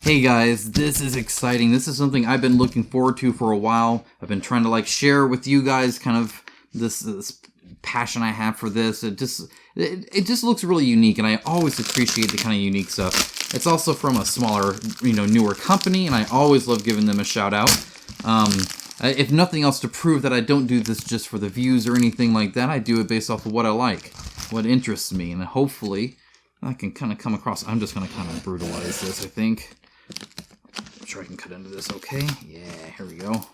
Hey guys, this is exciting. This is something I've been looking forward to for a while. I've been trying to like share with you guys kind of this passion I have for this. It just looks really unique, and I always appreciate the kind of unique stuff. It's also from a smaller, newer company, and I always love giving them a shout out. If nothing else, to prove that I don't do this just for the views or anything like that, I do it based off of what I like, what interests me, and hopefully I can kind of come across. I'm just going to kind of brutalize this, I think. I'm sure I can cut into this okay. Yeah, here we go.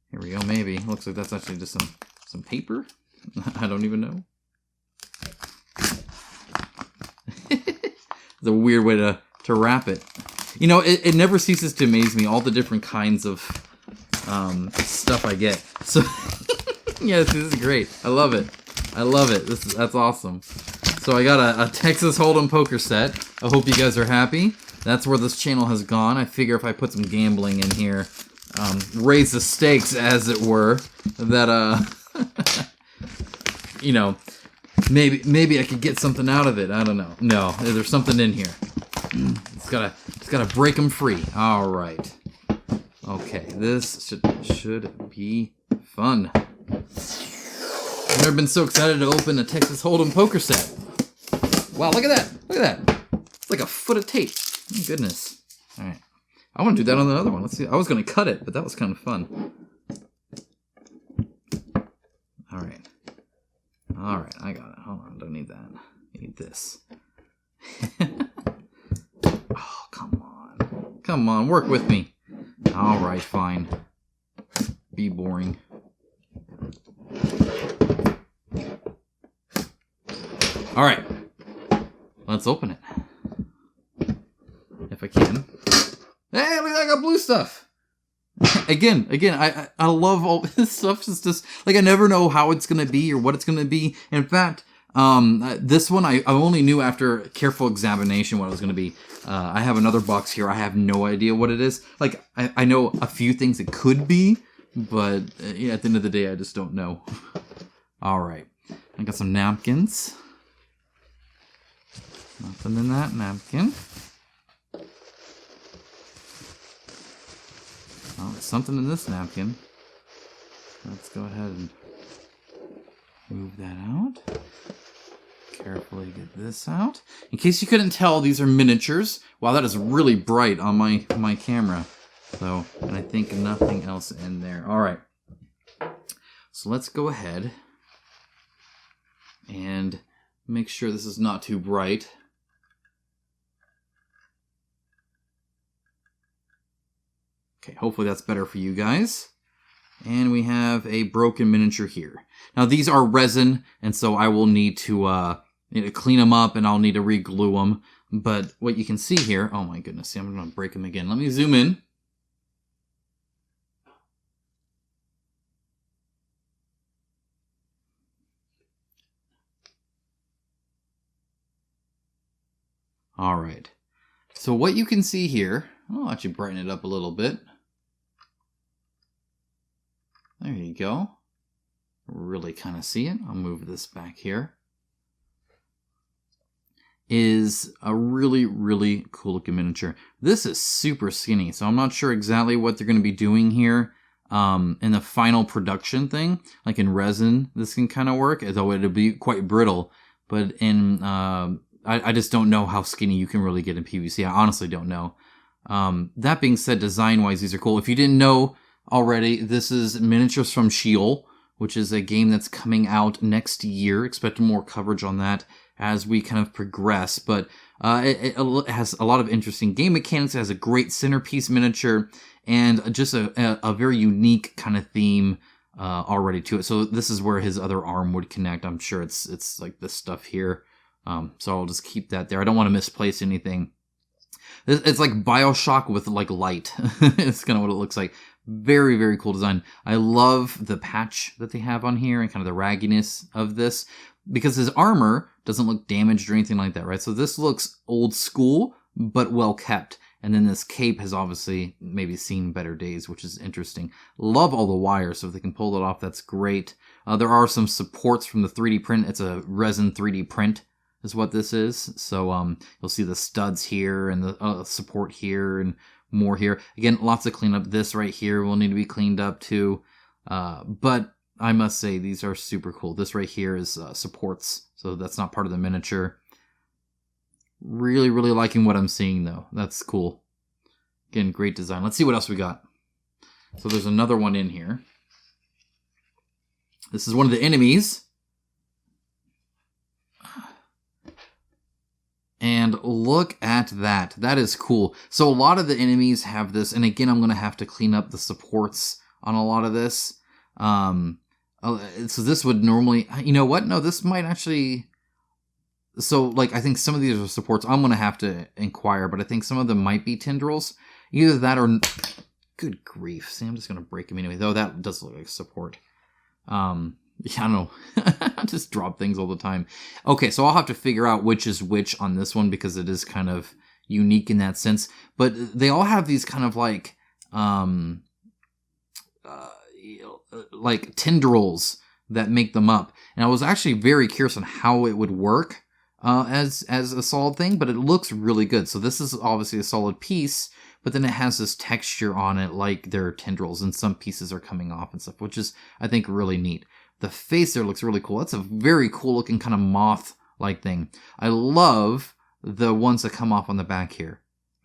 Here we go, maybe. Looks like that's actually just some paper. I don't even know. It's a weird way to wrap it. It never ceases to amaze me, all the different kinds of stuff I get. So, yeah, this is great. I love it. That's awesome. So I got a Texas Hold'em poker set. I hope you guys are happy. That's where this channel has gone. I figure if I put some gambling in here, raise the stakes, as it were, that maybe I could get something out of it. I don't know. No, there's something in here. It's gotta break them free. All right. Okay, this should be fun. I've never been so excited to open a Texas Hold'em poker set. Wow, look at that! Look at that! It's like a foot of tape. Oh, goodness. All right, I want to do that on the other one. Let's see. I was going to cut it, but that was kind of fun. All right, I got it. Hold on, don't need that. I need this. Oh, come on, work with me. All right, fine. Be boring. All right, let's open it. If I can. Hey, look, I got blue stuff. Again, I love all this stuff. It's just like I never know how it's gonna be or what it's gonna be. In fact, this one I only knew after careful examination what it was gonna be. I have another box here. I have no idea what it is. Like I know a few things it could be, but at the end of the day, I just don't know. All right, I got some napkins. Nothing in that napkin. Oh, there's something in this napkin. Let's go ahead and move that out. Carefully get this out. In case you couldn't tell, these are miniatures. Wow, that is really bright on my camera. So, and I think nothing else in there. All right. So let's go ahead and make sure this is not too bright. Okay, hopefully that's better for you guys. And we have a broken miniature here. Now these are resin, and so I will need to clean them up, and I'll need to re-glue them. But what you can see here, oh my goodness, see, I'm going to break them again. Let me zoom in. All right. So what you can see here, I'll actually brighten it up a little bit. There you go. Really kind of see it. I'll move this back here. Is a really, really cool looking miniature. This is super skinny, so I'm not sure exactly what they're going to be doing here in the final production thing. Like in resin, this can kind of work, although it'll be quite brittle. But in I just don't know how skinny you can really get in PVC. I honestly don't know. That being said, design-wise, these are cool. If you didn't know already, this is miniatures from Sheol, which is a game that's coming out next year. Expect more coverage on that as we kind of progress. But it has a lot of interesting game mechanics. It has a great centerpiece miniature and just a very unique kind of theme already to it. So this is where his other arm would connect. I'm sure it's like this stuff here. So I'll just keep that there. I don't want to misplace anything. It's like BioShock with like light. It's kind of what it looks like. Very, very cool design. I love the patch that they have on here and kind of the ragginess of this, because his armor doesn't look damaged or anything like that, right? So this looks old school, but well kept. And then this cape has obviously maybe seen better days, which is interesting. Love all the wires, so if they can pull it off, that's great. There are some supports from the 3D print. It's a resin 3D print is what this is. So you'll see the studs here and the support here and more here. Again, lots of cleanup. This right here will need to be cleaned up too. But I must say these are super cool. This right here is supports, so that's not part of the miniature. Really, really liking what I'm seeing though. That's cool. Again, great design. Let's see what else we got. So there's another one in here. This is one of the enemies. And look at that. That is cool. So a lot of the enemies have this. And again, I'm going to have to clean up the supports on a lot of this. So this would normally... You know what? No, this might actually... So, like, I think some of these are supports. I'm going to have to inquire. But I think some of them might be tendrils. Either that or... Good grief. See, I'm just going to break them anyway. Though that does look like support. Yeah, I don't know. I just drop things all the time. Okay, so I'll have to figure out which is which on this one because it is kind of unique in that sense. But they all have these kind of like tendrils that make them up. And I was actually very curious on how it would work as a solid thing, but it looks really good. So this is obviously a solid piece, but then it has this texture on it like there are tendrils and some pieces are coming off and stuff, which is, I think, really neat. The face there looks really cool. That's a very cool looking kind of moth-like thing. I love the ones that come off on the back here.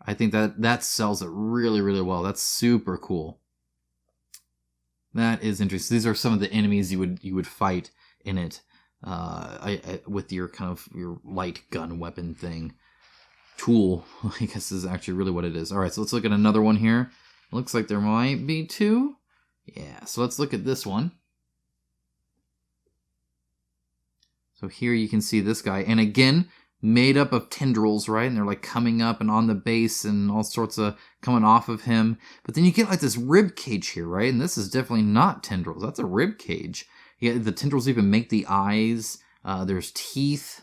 I think that sells it really, really well. That's super cool. That is interesting. These are some of the enemies you would fight in it with your kind of your light gun weapon thing. Tool, I guess is actually really what it is. All right, so let's look at another one here. Looks like there might be two. Yeah, so let's look at this one. So here you can see this guy. And again, made up of tendrils, right? And they're like coming up and on the base and all sorts of coming off of him. But then you get like this rib cage here, right? And this is definitely not tendrils. That's a rib cage. Yeah, the tendrils even make the eyes. There's teeth,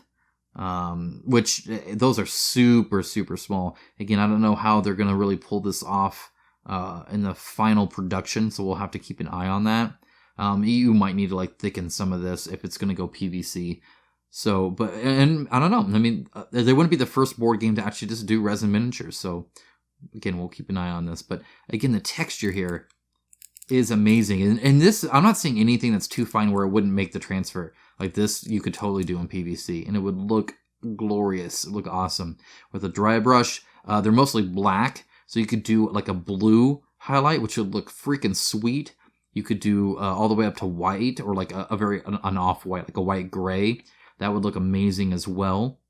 which those are super, super small. Again, I don't know how they're going to really pull this off in the final production. So we'll have to keep an eye on that. You might need to like thicken some of this if it's going to go PVC. So, but, and I don't know. I mean, they wouldn't be the first board game to actually just do resin miniatures. So again, we'll keep an eye on this, but again, the texture here is amazing. And this, I'm not seeing anything that's too fine where it wouldn't make the transfer. Like this, you could totally do in PVC and it would look glorious. It would look awesome with a dry brush. They're mostly black. So you could do like a blue highlight, which would look freaking sweet. You could do all the way up to white or like an off-white, like a white gray. That would look amazing as well.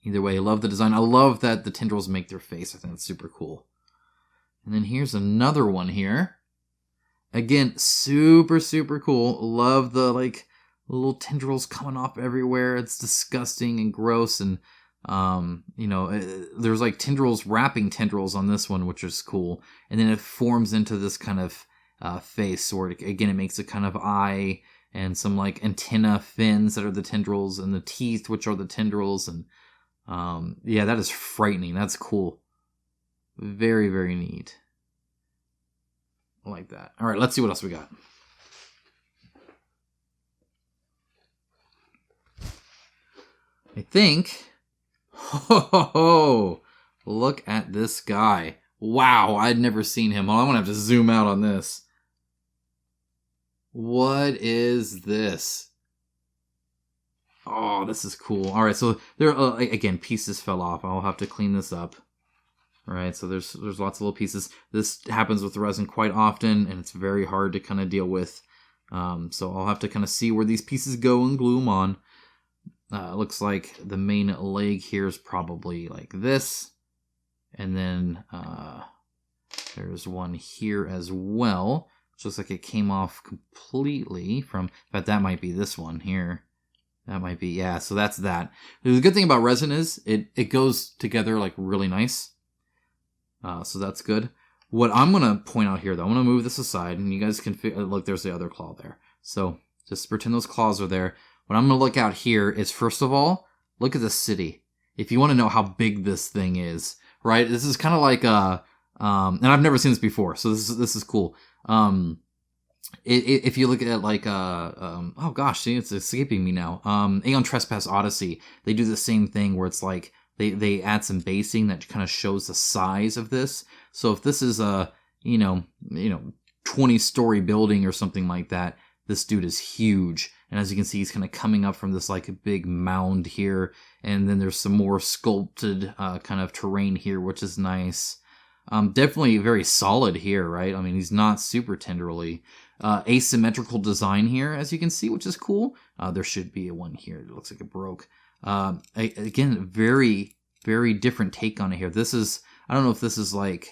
Either way, I love the design. I love that the tendrils make their face. I think that's super cool. And then here's another one here. Again, super, super cool. Love the like little tendrils coming off everywhere. It's disgusting and gross. And, there's like wrapping tendrils on this one, which is cool. And then it forms into this kind of face where again it makes a kind of eye and some like antenna fins that are the tendrils and the teeth which are the tendrils. And yeah, that is frightening. That's cool. Very, very neat. I like that. All right, let's see what else we got. I think look at this guy. Wow, I'd never seen him. Well, I'm gonna have to zoom out on this. What is this? Oh, this is cool. All right, so there again, pieces fell off. I'll have to clean this up. All right, so there's lots of little pieces. This happens with resin quite often, and it's very hard to kind of deal with. So I'll have to kind of see where these pieces go and glue them on. Looks like the main leg here is probably like this, and then there's one here as well. Which looks like it came off completely from, in fact, that might be this one here. That might be, yeah, so that's that. The good thing about resin is it goes together like really nice. So that's good. What I'm going to point out here, though, I'm going to move this aside, and you guys can, look, there's the other claw there. So just pretend those claws are there. What I'm going to look out here is, first of all, look at the city. If you want to know how big this thing is, right? This is kind of like and I've never seen this before, so this is cool. if you look at like oh gosh, see, it's escaping me now. Aeon Trespass Odyssey, they do the same thing where it's like they add some basing that kind of shows the size of this. So if this is a 20-story building or something like that, this dude is huge. And as you can see, he's kind of coming up from this like a big mound here, and then there's some more sculpted kind of terrain here, which is nice. Definitely very solid here, right? I mean, he's not super tenderly. Asymmetrical design here, as you can see, which is cool. There should be a one here. It looks like it broke. Again, very, very different take on it here. This is, I don't know if this is like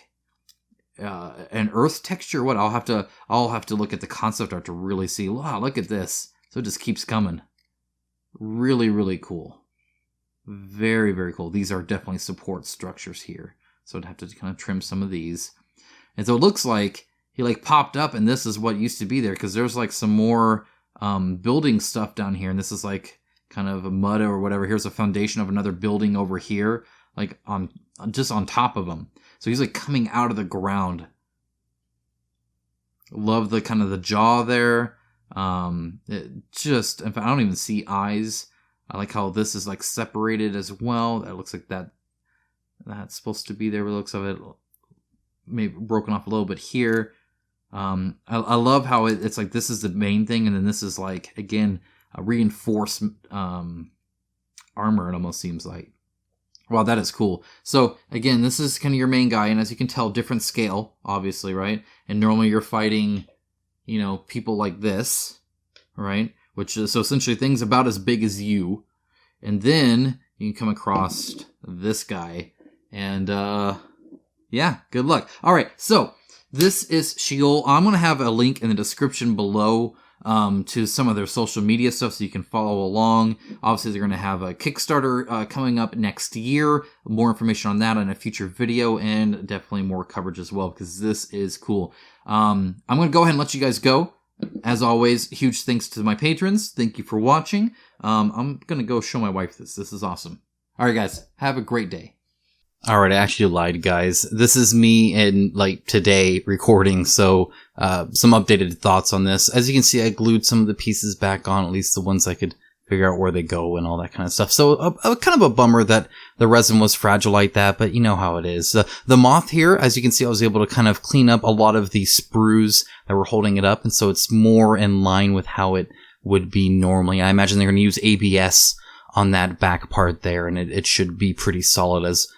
an earth texture or what. I'll have to look at the concept art to really see. Wow, look at this. So it just keeps coming. Really, really cool. Very, very cool. These are definitely support structures here. So I'd have to kind of trim some of these. And so it looks like he like popped up and this is what used to be there, because there's like some more building stuff down here. And this is like kind of a mud or whatever. Here's a foundation of another building over here, like just on top of him. So he's like coming out of the ground. Love the kind of the jaw there. It just, in fact, I don't even see eyes. I like how this is like separated as well. That looks like that's supposed to be there. By the looks of it, maybe broken off a little bit here. I love how it's like this is the main thing, and then this is like, again, a reinforced armor. It almost seems like. Wow, that is cool. So again, this is kind of your main guy, and as you can tell, different scale, obviously, right? And normally you're fighting, people like this, right? Which is, so essentially things about as big as you. And then you can come across this guy. And, yeah, good luck. All right, so this is Sheol. I'm going to have a link in the description below to some of their social media stuff so you can follow along. Obviously, they're going to have a Kickstarter coming up next year. More information on that in a future video, and definitely more coverage as well, because this is cool. I'm going to go ahead and let you guys go. As always, huge thanks to my patrons. Thank you for watching. I'm going to go show my wife this. This is awesome. All right, guys. Have a great day. All right, I actually lied, guys. This is me in, today recording, so some updated thoughts on this. As you can see, I glued some of the pieces back on, at least the ones I could figure out where they go and all that kind of stuff. So a kind of a bummer that the resin was fragile like that, but you know how it is. The moth here, as you can see, I was able to kind of clean up a lot of the sprues that were holding it up, and so it's more in line with how it would be normally. I imagine they're going to use ABS on that back part there, and it should be pretty solid as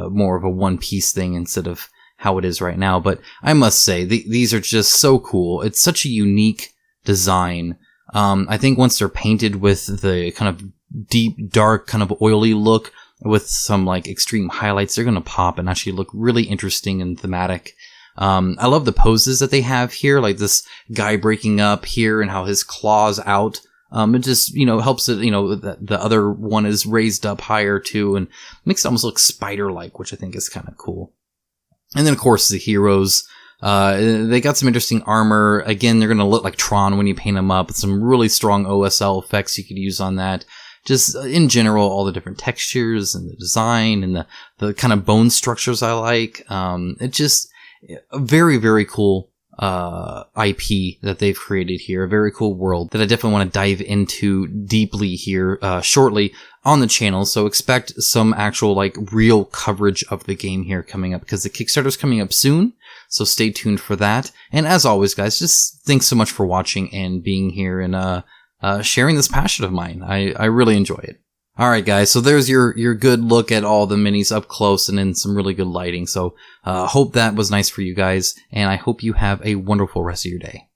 more of a one-piece thing instead of how it is right now. But I must say, these are just so cool. It's such a unique design. I think once they're painted with the kind of deep, dark, kind of oily look with some extreme highlights, they're going to pop and actually look really interesting and thematic. I love the poses that they have here, like this guy breaking up here and how his claws out. It just, helps it, the other one is raised up higher too, and makes it almost look spider-like, which I think is kind of cool. And then, of course, the heroes, they got some interesting armor. Again, they're going to look like Tron when you paint them up. Some really strong OSL effects you could use on that. Just in general, all the different textures and the design and the kind of bone structures I like. It just a very, very cool IP that they've created here. A very cool world that I definitely want to dive into deeply here shortly on the channel. So expect some actual real coverage of the game here coming up, because the Kickstarter's coming up soon. So stay tuned for that. And as always, guys, just thanks so much for watching and being here and sharing this passion of mine. I really enjoy it. All right, guys. So there's your good look at all the minis up close and in some really good lighting. So hope that was nice for you guys, and I hope you have a wonderful rest of your day.